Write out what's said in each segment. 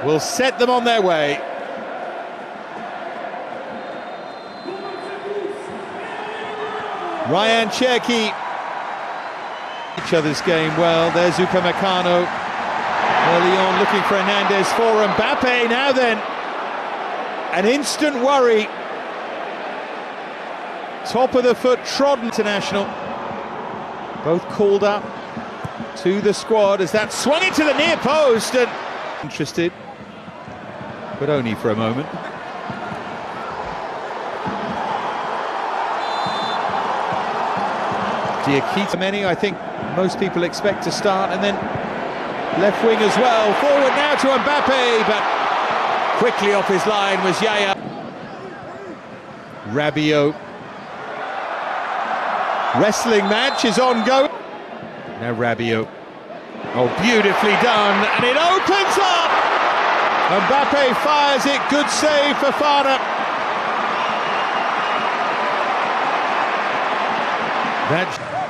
will set them on their way. Ryan Cherki. Each other's game well. There's Upamecano. Early on looking for Hernandez for Mbappe. Now then, an instant worry. Top of the foot, trodden international. Both called up to the squad as that swung into the near post and interested, but only for a moment. Diya, many I think most people expect to start, and then left wing as well. Forward now to Mbappe, but quickly off his line was Yaya. Rabiot. Wrestling match is ongoing. Now Rabiot. Oh, beautifully done, and it opens up! Mbappe fires it, good save for Fana.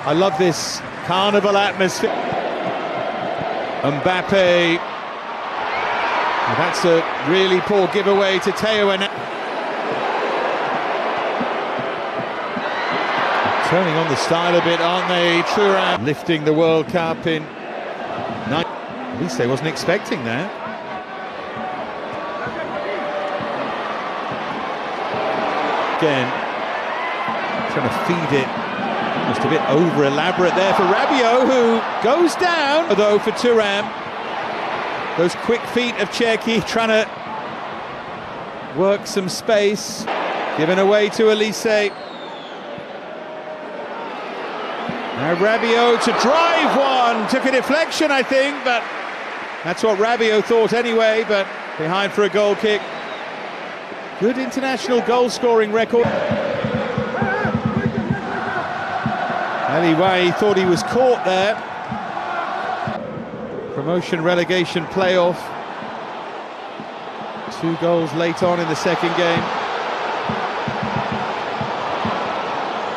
I love this carnival atmosphere. Mbappe. Well, that's a really poor giveaway to Theo and turning on the style a bit, aren't they? Thuram lifting the World Cup in at least they wasn't expecting that. Again, trying to feed it. Almost a bit over elaborate there for Rabiot, who goes down though for Thuram. Those quick feet of Cherki trying to work some space, given away to Elise. Now Rabiot to drive one, took a deflection I think, but that's what Rabiot thought anyway, but behind for a goal kick. Good international goal scoring record. Anyway, he thought he was caught there. Promotion relegation playoff. 2 goals late on in the second game.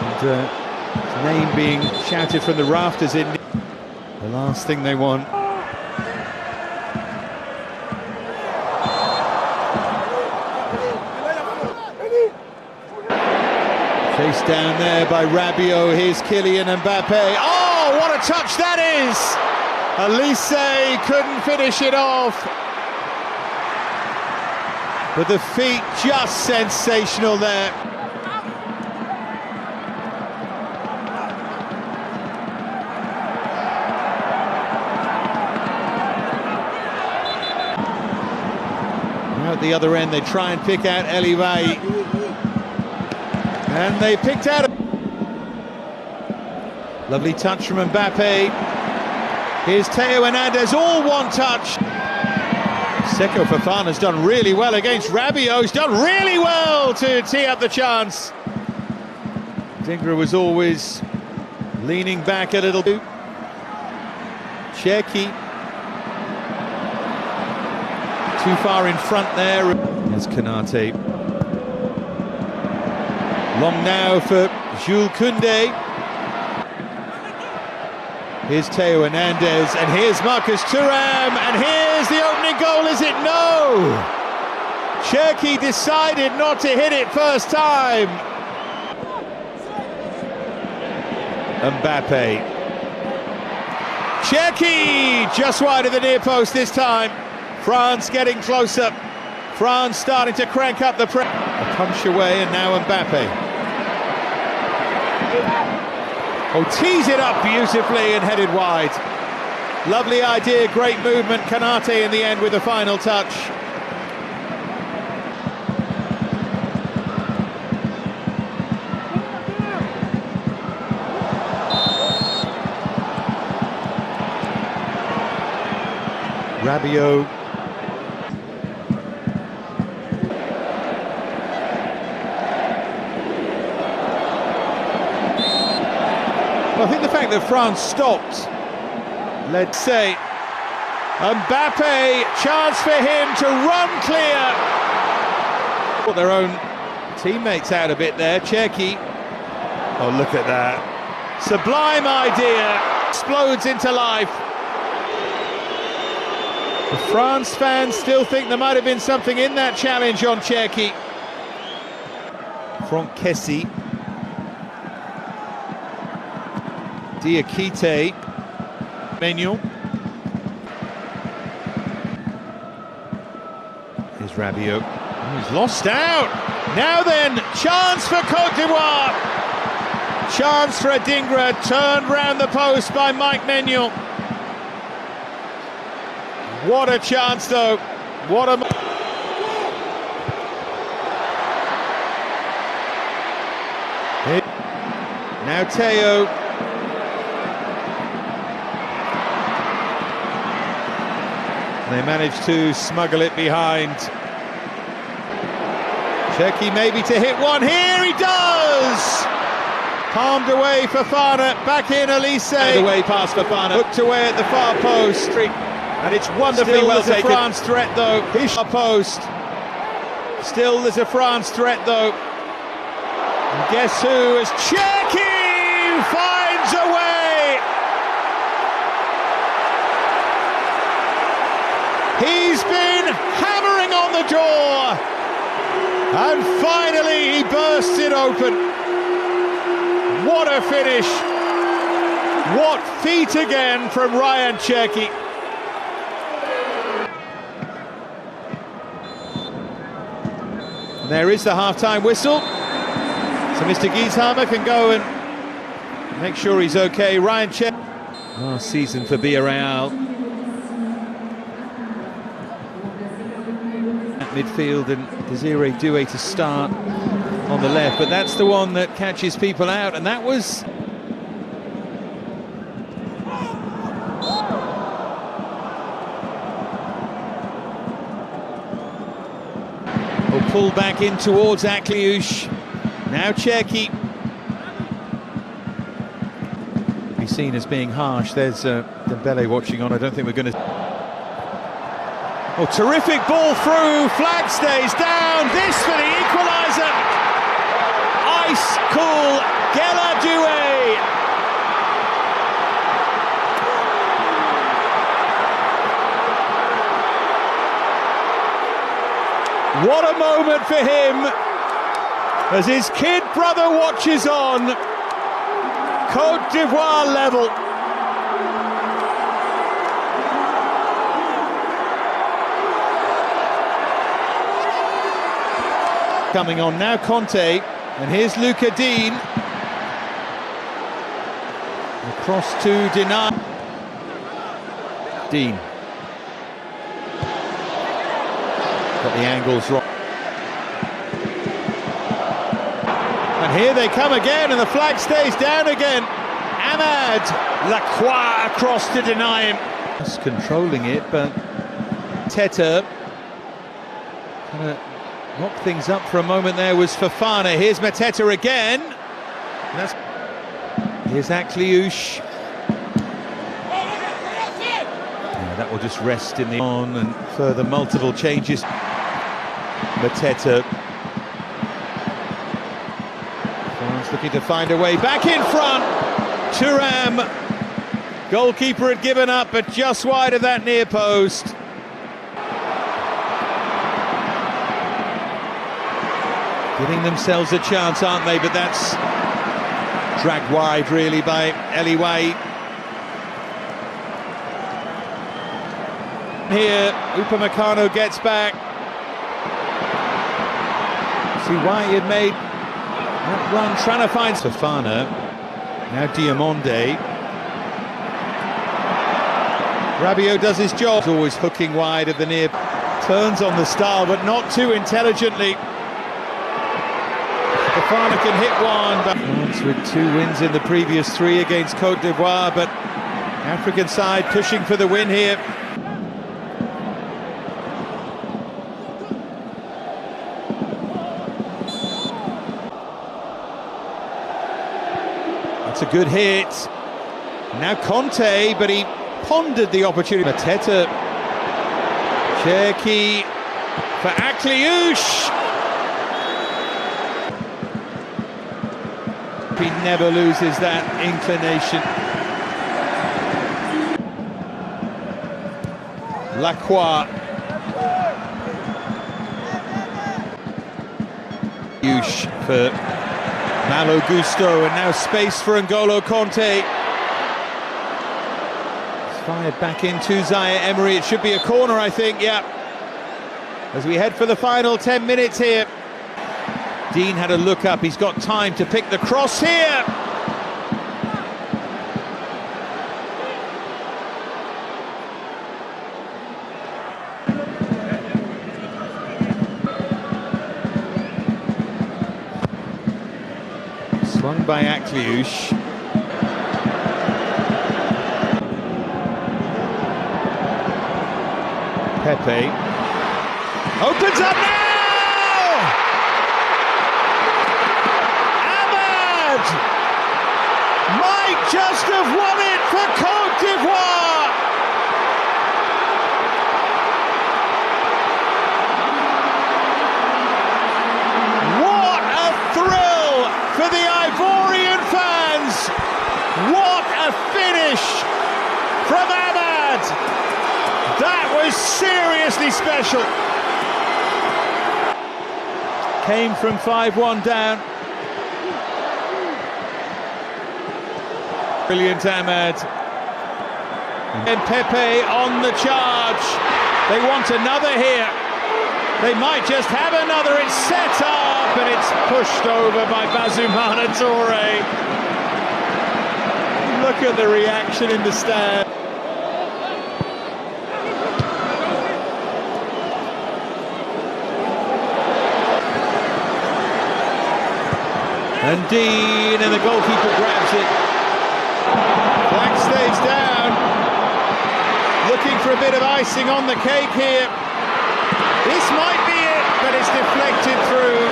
And his name being shouted from the rafters in the last thing they want. Chased down there by Rabiot. Here's Kylian Mbappé. Oh, what a touch that is! Elise couldn't finish it off. But the feet just sensational there. Now at the other end, they try and pick out Elivai. And they picked out a lovely touch from Mbappe. Here's Theo Hernandez, all one touch. Seko Fofana's done really well against Rabiot. He's done really well to tee up the chance. Dingra was always leaning back a little bit. Cherki too far in front there. There's Konate. Long now for Jules Koundé. Here's Theo Hernandez, and here's Marcus Thuram, and here's the opening goal, is it? No! Cherki decided not to hit it first time. Mbappe. Cherki just wide of the near post this time. France getting closer. France starting to crank up the press. A punch away, and now Mbappe. Oh, tees it up beautifully and headed wide. Lovely idea, great movement. Konate in the end with the final touch. Rabiot. Well, I think the fact that France stopped, let's say, Mbappe, chance for him to run clear. Put their own teammates out a bit there, Cherki. Oh, look at that. Sublime idea, explodes into life. The France fans still think there might have been something in that challenge on Cherki. From Kessié. Diya Manuel. Here's Rabiot. He's lost out. Now then, chance for Côte d'Ivoire. Chance for a Dingra, turned round the post by Mike Manuel. What a chance though. What a... Now Teo. They managed to smuggle it behind. Cherki maybe to hit one here, he does! Palmed away Fofana, back in Elise. Away past Fofana, hooked away at the far post. And it's wonderfully well taken. Still there's a France threat though, his post. Still there's a France threat though. And guess who? As Cherki finds a way! He's been hammering on the door, and finally he bursts it open. What a finish! What feet again from Ryan Cherki. And there is the half-time whistle. So Mr. Gieshammer can go and make sure he's okay. Ryan Cherki. Last season for Villarreal. Midfield, and Désiré Doué to start on the left, but that's the one that catches people out, and that was... Will pull back in towards Akliouche. Now Cherki. Be seen as being harsh. There's Dembele watching on. I don't think we're going to... Oh, terrific ball through, flag stays down, this for the equaliser. Ice cool, Gela Doué. What a moment for him, as his kid brother watches on. Côte d'Ivoire level. Coming on now, Conte, and here's Luca Dean. Across to Deny. Dean. Got the angles wrong. And here they come again, and the flag stays down again. Ahmad Lacroix across to deny him. Just controlling it, but Teta kind of knocked things up for a moment. There was Fofana. Here's Mateta again. Here's Akliouche. Yeah, that will just rest in the on, and further multiple changes. Mateta. France looking to find a way back in front. Thuram. Goalkeeper had given up, but just wide of that near post. Giving themselves a chance, aren't they? But that's dragged wide, really, by Eliway. Here, Upamecano gets back. See why he had made that run, trying to find Fofana. Now Diamonde. Rabiot does his job. He's always hooking wide at the near. Turns on the style, but not too intelligently. Fofana can hit one, but France with 2 wins in the previous 3 against Côte d'Ivoire, but African side pushing for the win here. That's a good hit. Now Conte, but he pondered the opportunity. Mateta, Cherki for Akliouche. He never loses that inclination. Lacroix. Yush for Malo Gusto, and now space for N'Golo Kanté. It's fired back into Zaire Emery. It should be a corner, I think, yeah. As we head for the final 10 minutes here. Dean had a look up, he's got time to pick the cross here. Swung by Akliouche. Pepe opens up now! Ahmad might just have won it for Côte d'Ivoire! What a thrill for the Ivorian fans! What a finish from Ahmad! That was seriously special. Came from 5-1 down. Brilliant Ahmad. And Pepe on the charge. They want another here. They might just have another. It's set up and it's pushed over by Bazumana Touré. Look at the reaction in the stand. And Dean, and the goalkeeper grabs it. Flag stays down. Looking for a bit of icing on the cake here. This might be it, but it's deflected through.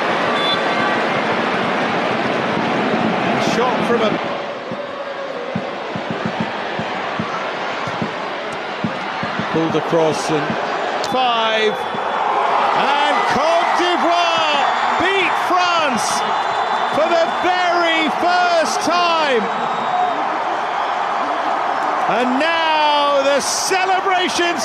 A shot from a... Pulled across and 5. And Côte d'Ivoire beat France for the very first time. And now the celebrations